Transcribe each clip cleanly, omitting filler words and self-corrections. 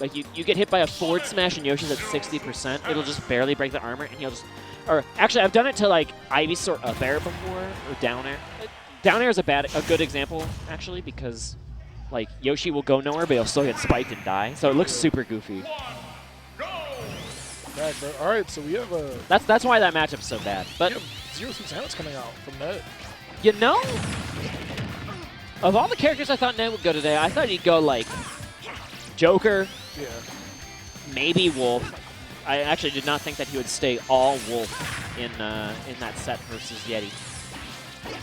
Like you get hit by a forward smash and Yoshi's at 60%, it'll just barely break the armor, and he'll just. Or actually, I've done it to like Ivysaur up air before or down air. Down air is a good example actually because like Yoshi will go nowhere, but he'll still get spiked and die. So it looks super goofy. Back, bro. All right, so we have a. That's why that matchup's so bad. But ZSS coming out from Ned. You know, of all the characters I thought Ned would go today, I thought he'd go like Joker. Yeah. Maybe Wolf. I actually did not think that he would stay all Wolf in that set versus Yeti.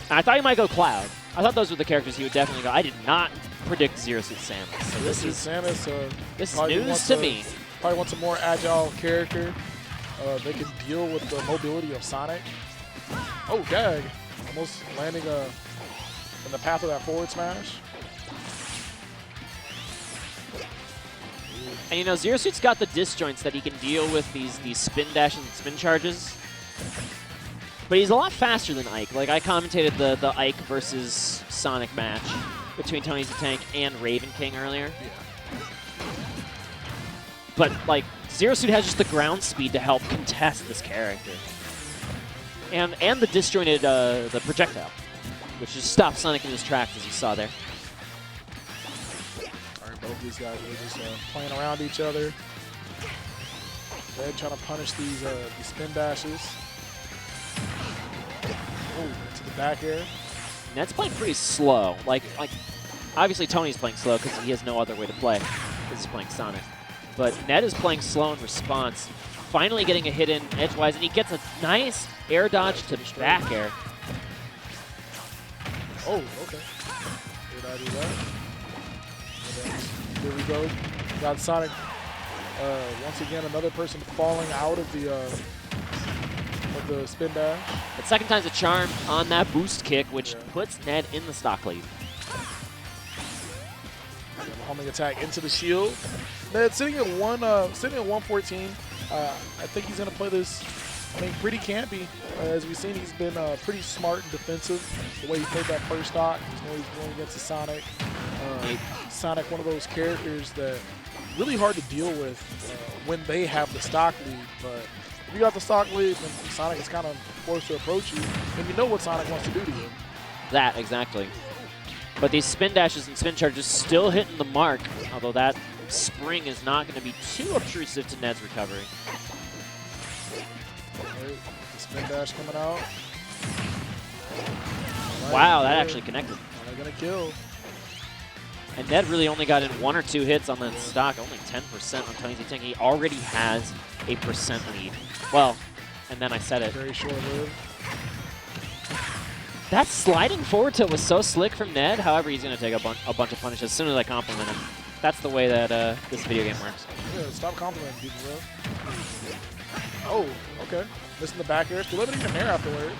And I thought he might go Cloud. I thought those were the characters he would definitely go. I did not predict Zero Suit Samus. So this is news to me. Probably wants a more agile character. They can deal with the mobility of Sonic. Oh, dag. Almost landing in the path of that forward smash. And you know, Zero Suit's got the disjoints that he can deal with these spin dashes and spin charges. But he's a lot faster than Ike. Like, I commentated the Ike versus Sonic match between TonyZTank and Raven King earlier. Yeah. But, like, Zero Suit has just the ground speed to help contest this character. And the disjointed the projectile, which just stops Sonic in his tracks, as you saw there. All right, both these guys are just playing around each other. They're trying to punish these spin dashes. Oh, to the back air. Ned's playing pretty slow. Like obviously Tony's playing slow because he has no other way to play because he's playing Sonic. But Ned is playing slow in response, finally getting a hit in edgewise, and he gets a nice air dodge to back air. Oh, okay. Did I do that? And then, here we go. Got Sonic. Once again, another person falling out of the spin dash. But second time's a charm on that boost kick, which puts Ned in the stock lead. Homing attack into the shield. Ned sitting at 114. I think he's gonna play this. I mean, pretty campy. As we've seen, he's been pretty smart and defensive. The way he played that first stock, he's going against the Sonic. Sonic, one of those characters that really hard to deal with when they have the stock lead. But if you got the stock lead, then Sonic is kind of forced to approach you, and you know what Sonic wants to do to you. That, exactly. But these spin dashes and spin charges still hitting the mark, although that spring is not going to be too obtrusive to Ned's recovery. Right, the spin dash coming out. Right, wow, that actually connected. They're going to kill. And Ned really only got in 1 or 2 hits on that stock, only 10% on TonyZTank. He already has a percent lead. Well, and then I said it. Very short-lived. That sliding forward tilt was so slick from Ned. However, he's going to take a bunch of punishes as soon as I compliment him. That's the way that this video game works. Yeah, stop complimenting people, bro. Oh, okay. Missing the back air. Still limiting the air afterwards.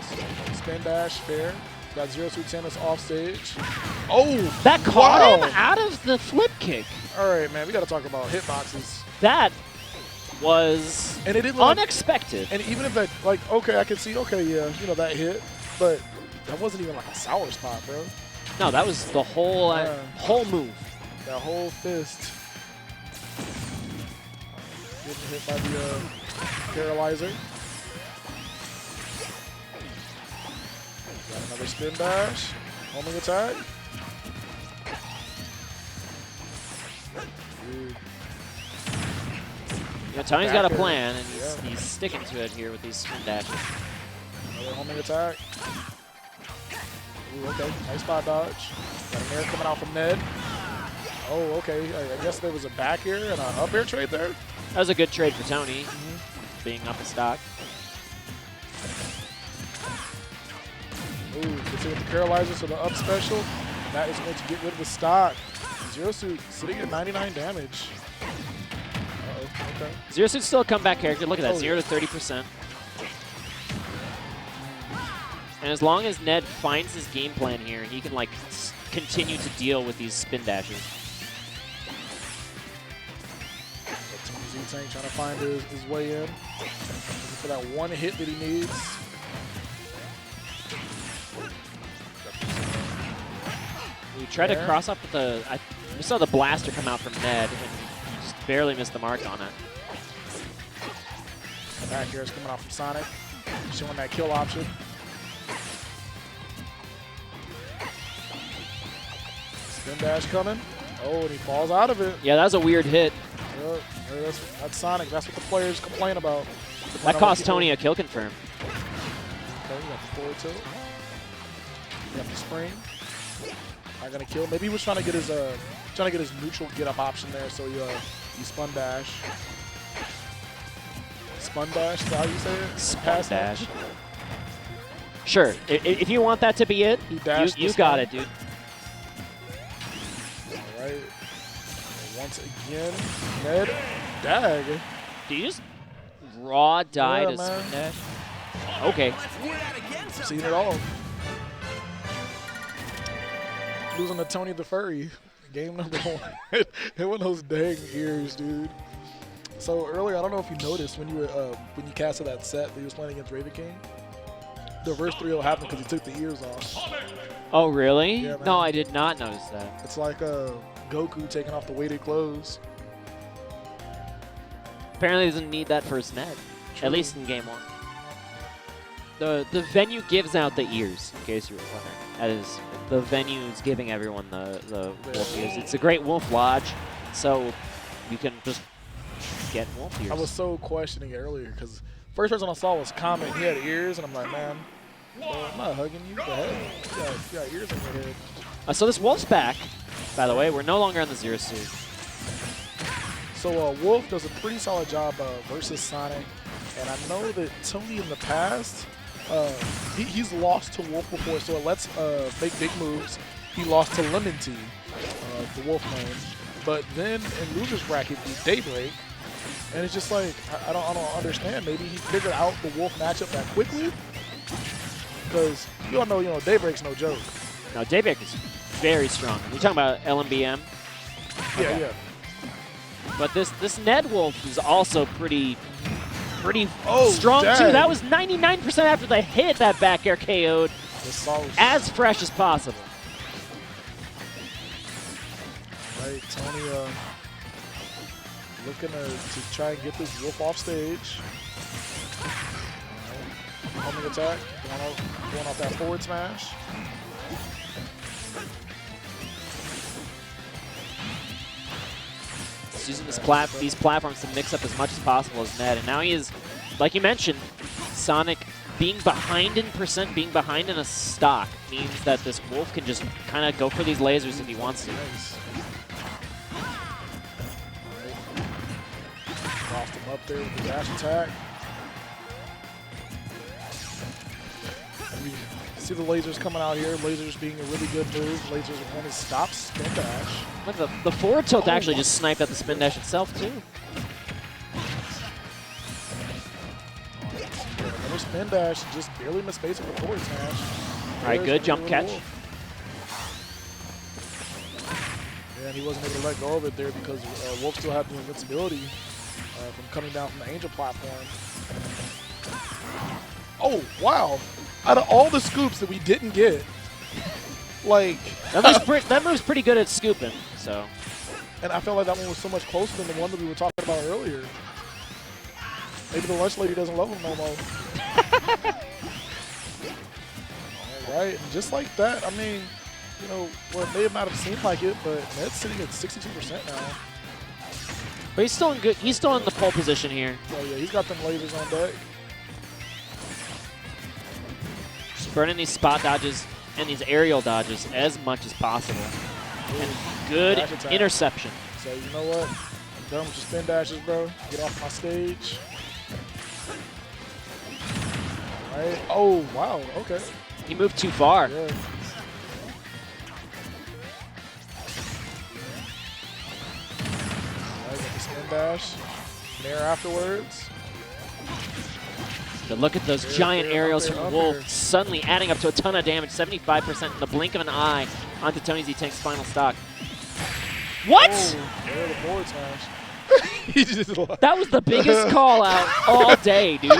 Spin dash, fair. Got Zero Suit Samus off stage. Oh! That caught him out of the flip kick. All right, man. We got to talk about hitboxes. That was unexpected. And even if that, like, okay, I can see, okay, yeah, you know, that hit. But that wasn't even like a sour spot, bro. No, that was the whole whole move. That whole fist. Getting hit by the paralyzer. Got another spin dash. Homing attack. Dude. You know, Tony's got a plan, and he's sticking to it here with these spin dashes. Another homing attack. Ooh, okay. Nice spot dodge. Got an air coming out from Ned. Oh, okay. I guess there was a back air and an up air trade there. That was a good trade for Tony, being up in stock. Ooh, gets it with the paralyzer, so the up special. That is going to get rid of the stock. Zero Suit sitting at 99 damage. Uh-oh, okay. Zero Suit's still a comeback character. Look at that, 0 to 30%. And as long as Ned finds his game plan here, he can like continue to deal with these spin dashes. TonyZTank trying to find his way in. Looking for that one hit that he needs. We tried to cross up with the. We saw the blaster come out from Ned, and he Just barely missed the mark on it. Back air is coming off from Sonic, showing that kill option. Spin dash coming. Oh, and he falls out of it. Yeah, that was a weird hit. That's Sonic. That's what the players complain about. That cost Tony a kill confirm. Okay, you got the forward tilt. You got the spring. Not gonna kill. Maybe he was trying to get his neutral get up option there, so he spun dash. Spun dash, is that how you say it? Spun dash. Sure. If you want that to be it, you got it, dude. All right. Once again, Ned dag. Do you just raw die to man. spin dash? Okay. I've seen it all. Losing to Tony the Furry. Game number 1. Hit one of those dang ears, dude. So earlier, I don't know if you noticed when you casted that set that he was playing against Raven King, the verse 3-0 happened because he took the ears off. Oh, really? Yeah, no, I did not notice that. It's like Goku taking off the weighted clothes. Apparently doesn't need that first net, True. at least in game 1. The venue gives out the ears, in case you were wondering. That is, the venue's giving everyone the wolf ears. It's a great wolf lodge, so you can just get wolf ears. I was so questioning it earlier because first person I saw was Comet. He had ears, and I'm like, man, I'm not hugging you. What the heck? You got ears on your head. So this wolf's back, by the way. We're no longer on the zero suit. So Wolf does a pretty solid job versus Sonic, and I know that Tony in the past, he's lost to Wolf before, so it lets make big moves. He lost to Lemon Tea, the Wolf name, but then in losers bracket beat Daybreak, and it's just like I don't understand. Maybe he figured out the Wolf matchup that quickly, because you all know Daybreak's no joke. No, Daybreak is very strong. You're talking about LMBM? Yeah, yeah. But this Ned Wolf is also pretty Oh, strong dang. too. That was 99% after the hit that back air KO'd. Solid. As fresh as possible. Right, Tony looking to try and get this Wolf off stage. Right. Homing attack, going off that forward smash. He's using these platforms to mix up as much as possible as Ned. And now he is, like you mentioned, Sonic being behind in percent, being behind in a stock means that this Wolf can just kind of go for these lasers if he wants to. Nice. Right. Crossed him up there with the dash attack. You see the lasers coming out here. Lasers being a really good move. Lasers want to stop spin dash. Look, the forward tilt actually just sniped at the spin dash itself too. Another spin dash, just barely missed base with the forward smash. All right, good jump catch. Yeah, and he wasn't able to let go of it there because Wolf still had the invincibility from coming down from the Angel platform. Oh, wow. Out of all the scoops that we didn't get, like... that move's pretty good at scooping, so... And I felt like that one was so much closer than the one that we were talking about earlier. Maybe the lunch lady doesn't love him no more. All right, and just like that, I mean, well, it may not have seemed like it, but Ned's sitting at 62% now. But he's still in good. He's still in the pole position here. Oh yeah, he's got them lasers on deck. Just burning these spot dodges and these aerial dodges as much as possible. And good interception. So you know what? I'm done with your spin dashes, bro. Get off my stage. All right. Oh wow. Okay. He moved too far. Yeah. Spin dash, nair afterwards. But look at those giant aerials from Wolf, suddenly adding up to a ton of damage, 75% in the blink of an eye onto TonyZTank's final stock. What? Oh, there the forward smash. That was the biggest call out all day, dude.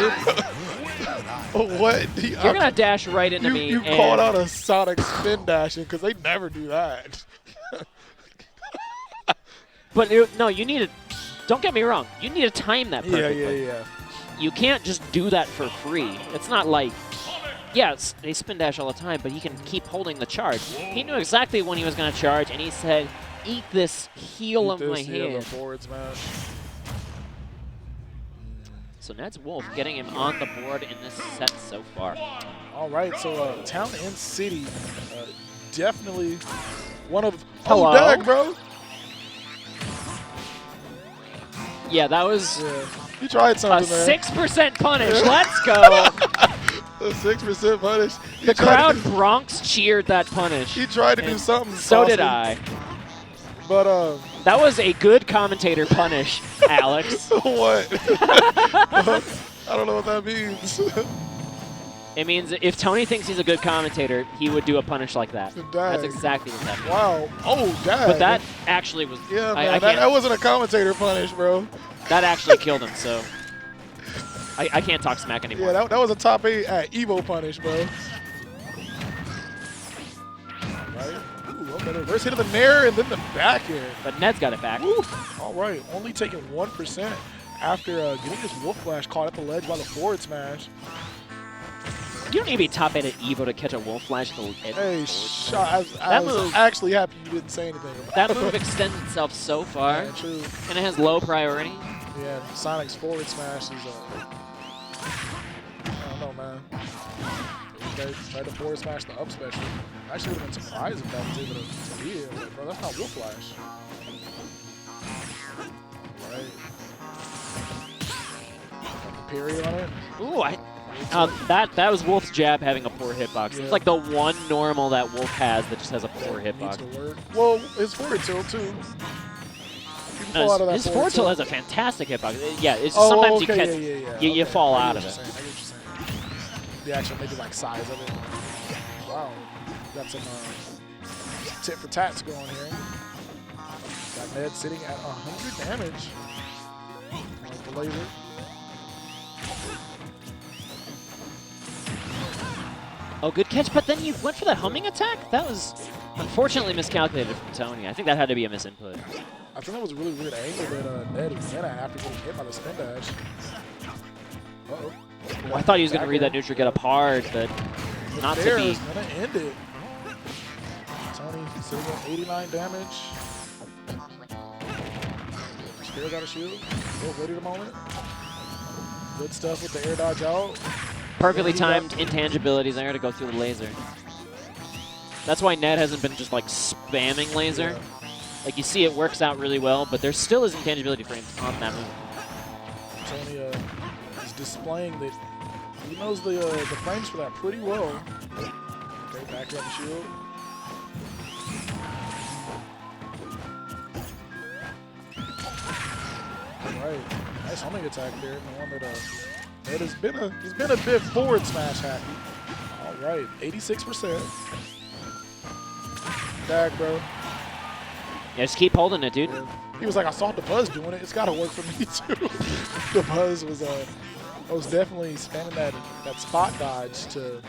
What? You're going to dash right into me. You called out a Sonic spin dashing because they never do that. But no, you need don't get me wrong. You need to time that perfectly. Yeah. You can't just do that for free. It's not like, yes, they spin dash all the time, but he can keep holding the charge. He knew exactly when he was going to charge, and he said, eat this heel of my hand. Forward smash. So Ned's Wolf getting him on the board in this set so far. All right, so Town and City, definitely one of. Hello? Oh, dag, bro. Yeah, that was You tried a something, man. 6% punish. Let's go. A 6% punish. The crowd Bronx cheered that punish. He tried to do something. So saucy, did I. But That was a good commentator punish, Alex. what? I don't know what that means. It means if Tony thinks he's a good commentator, he would do a punish like that. That's exactly what that means. Wow. Oh, dag. But that actually was. Yeah, man. That wasn't a commentator punish, bro. That actually killed him, so I can't talk smack anymore. Yeah, that was a top 8 at Evo punish, bro. Right. Ooh, okay. Reverse hit of the nair and then the back air. But Ned's got it back. Woo. All right. Only taking 1% after getting this Wolf Flash caught at the ledge by the forward smash. You don't need to be top 8 at Evo to catch a Wolf Flash at the Hey, I was actually happy you didn't say anything about that move extends itself so far, Yeah, true. and it has low priority. Yeah, Sonic's forward smash is I don't know, man. They tried to forward smash the up special. I actually would have been surprised if that was able to be it. I was like, bro, that's not Wolf Flash. Right. Parry on it. Ooh, that was Wolf's jab having a poor hitbox. Yeah. It's like the one normal that Wolf has that just has a poor Needs hitbox. to work. Well, his forward tilt too. Fall out of that His forward forward tilt tilt. has a fantastic hitbox. Yeah, it's just Oh, sometimes okay, you catch, you fall I out get of what it. you're saying, I get what you're saying. The actual maybe like size of it. Wow, got some tit for tats going here. Got Ned sitting at 100 damage. Like the laser. Oh, good catch, but then you went for that humming attack? That was unfortunately miscalculated from Tony. I think that had to be a misinput. I think that was a really weird angle that Ned was in at after getting hit by the spin dash. Uh-oh. Well, I thought he was going to read that neutral get up hard, but not to be. Is going to end it. Tony sitting at 89 damage. Spear got a shield. Still ready the moment. Good stuff with the air dodge out. Perfectly timed intangibilities there to go through the laser. That's why Ned hasn't been just like spamming laser. Yeah. Like you see it works out really well, but there still is intangibility frames on that move. Tony is displaying that he knows the frames for that pretty well. Okay, back up the shield. All right, nice homing attack there. The one that Ned he's been a bit forward smash happy. All right, 86%. Dag, bro. Yeah, just keep holding it, dude. Yeah. He was like, I saw the Buzz doing it. It's got to work for me too. The Buzz was definitely spamming that spot dodge to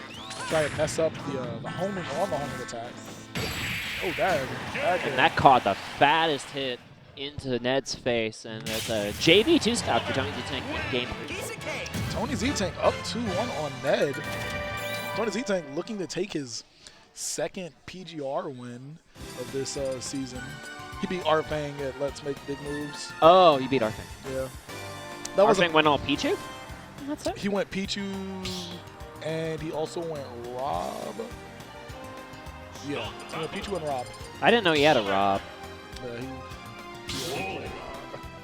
try and mess up the homing on the homing attack. Oh, dag. And that caught the fattest hit into Ned's face, and it's a JV 2-stop for TonyZTank game 3. TonyZTank up 2-1 on Ned. TonyZTank looking to take his second PGR win of this season. He beat Arfang at Let's Make Big Moves. Oh, you beat Arfang. Yeah. That was Arfang went all Pichu? That's it? He went Pichu, and he also went Rob. Yeah, he went Pichu and Rob. I didn't know he had a Rob. Yeah,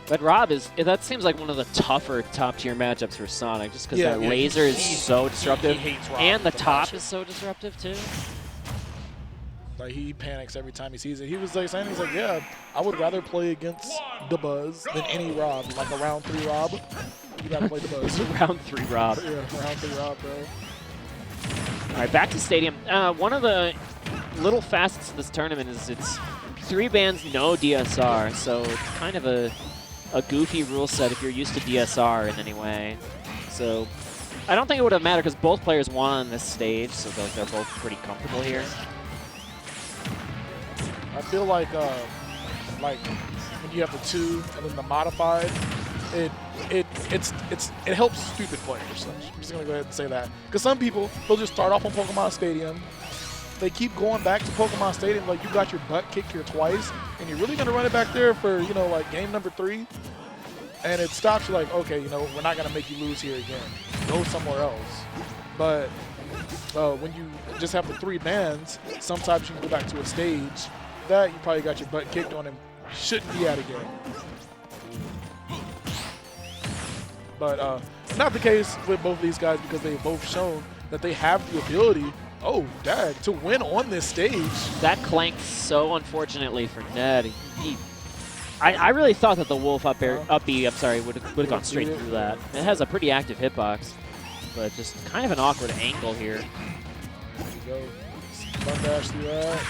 But Rob that seems like one of the tougher top-tier matchups for Sonic, just because that laser is so disruptive, and the top is so disruptive too. Like he panics every time he sees it. He was like saying, he's like, yeah, I would rather play against the Buzz than any Rob, like a round 3 Rob. You gotta play the Buzz. Round 3 Rob. Yeah, round 3 Rob, bro. All right, back to Stadium. One of the little facets of this tournament is it's 3 bands, no DSR, so it's kind of a goofy rule set if you're used to DSR in any way. So I don't think it would have mattered because both players won on this stage, so they're both pretty comfortable here. I feel like when you have the 2 and then the modified, it helps stupid players. I'm just gonna go ahead and say that, because some people, they'll just start off on Pokemon Stadium. They keep going back to Pokemon Stadium like you got your butt kicked here twice, and you're really gonna run it back there for, you know, like game number 3, and it stops you like, okay, you know, we're not gonna make you lose here again. Go somewhere else. But when you just have the 3 bans, sometimes you can go back to a stage that you probably got your butt kicked on and shouldn't be at again. But not the case with both of these guys, because they've both shown that they have the ability, oh, dag, to win on this stage. That clanked so unfortunately for Ned. I really thought that the Wolf up B, I'm sorry, would have gone straight through that. It has a pretty active hitbox, but just kind of an awkward angle here. There you go. Fun dash through that.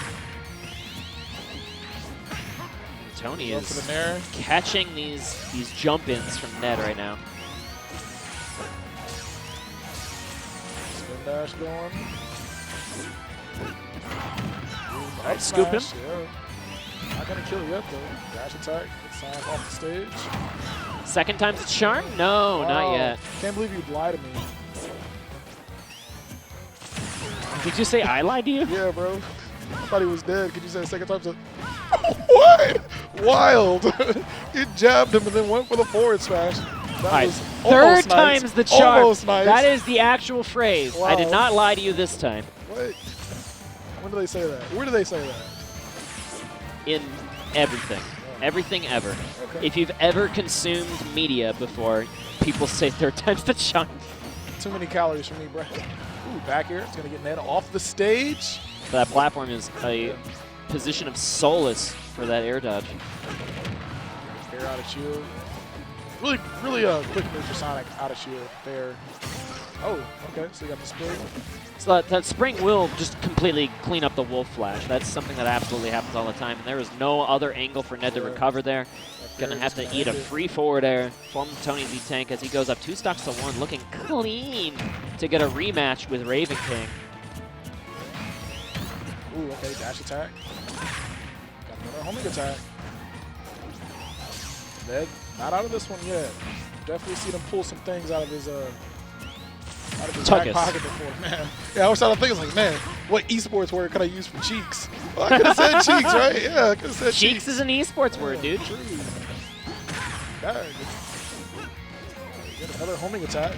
Tony is catching these jump-ins from Ned right now. Spin dash going. Nice scoop him. Yeah. Not gonna kill yet though. Dash attack. Sign off the stage. Second time's a charm? No, not yet. Can't believe you lied to me. Did you say I lied to you? Yeah, bro. I thought he was dead. Could you say the second time? What? Wild. You jabbed him and then went for the forward smash. That was third nice. time's the charm. Almost nice. That is the actual phrase. Wow. I did not lie to you this time. What? When do they say that? Where do they say that? In everything. Everything ever. Okay. If you've ever consumed media before, people say third time's the charm. Too many calories for me, bro. Ooh, back here. It's going to get Ned off the stage. That platform is a position of solace for that air dodge. Fair out of shield. Really quick move for Sonic out of shield there. Oh, okay. So you got the spring. So that spring will just completely clean up the Wolf Flash. That's something that absolutely happens all the time. And there is no other angle for Ned to recover there. Gonna have to eat a free forward air from TonyZTank as he goes up 2 stocks to 1, looking clean to get a rematch with Raven King. Ooh, okay, dash attack. Got another homing attack. Ned, not out of this one yet. Definitely see him pull some things out of his back pocket before, man. Yeah, I was trying to think, like, man, what esports word could I use for cheeks? Well, I could have said cheeks, right? Yeah, I could have said cheeks. Cheeks is an esports word, dude. True. Get another homing attack.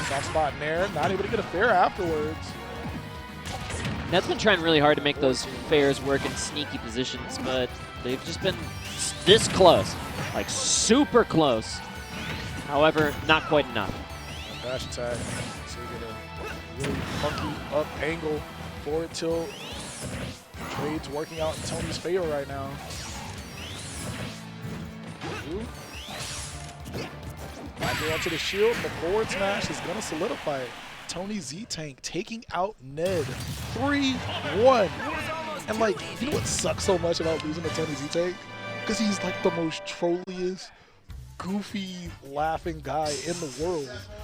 Soft spot in there. Not able to get a fair afterwards. Ned's been trying really hard to make those fairs work in sneaky positions, but they've just been this close. Like, super close. However, not quite enough. Dash attack. So you get a really funky up angle, forward tilt. Trade's working out in Tony's favor right now. Ooh. Back here onto the shield. The forward smash is going to solidify it. TonyZTank taking out Ned 3-1. And, like, you know what sucks so much about losing to TonyZTank? Because he's like the most trolliest, goofy, laughing guy in the world.